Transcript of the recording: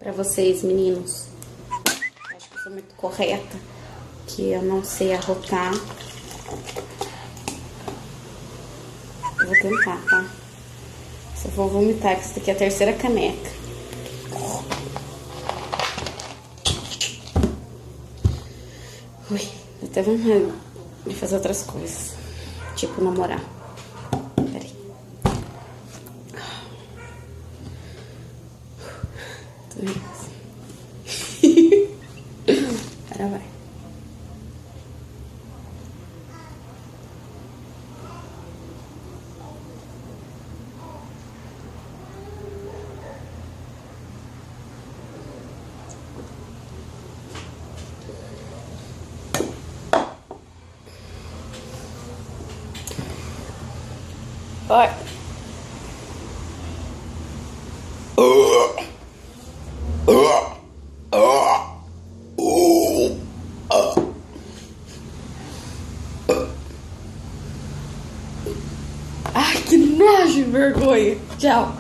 pra vocês, meninos. Acho que eu sou muito correta, que eu não sei arrotar. Eu vou tentar, tá? Só vou vomitar, que isso daqui é a terceira caneca. Ui, até vontade de fazer outras coisas. Tipo, namorar. Peraí. Tô nervosa. Agora vai. Vai. Ai, que nojo, vergonha. Tchau.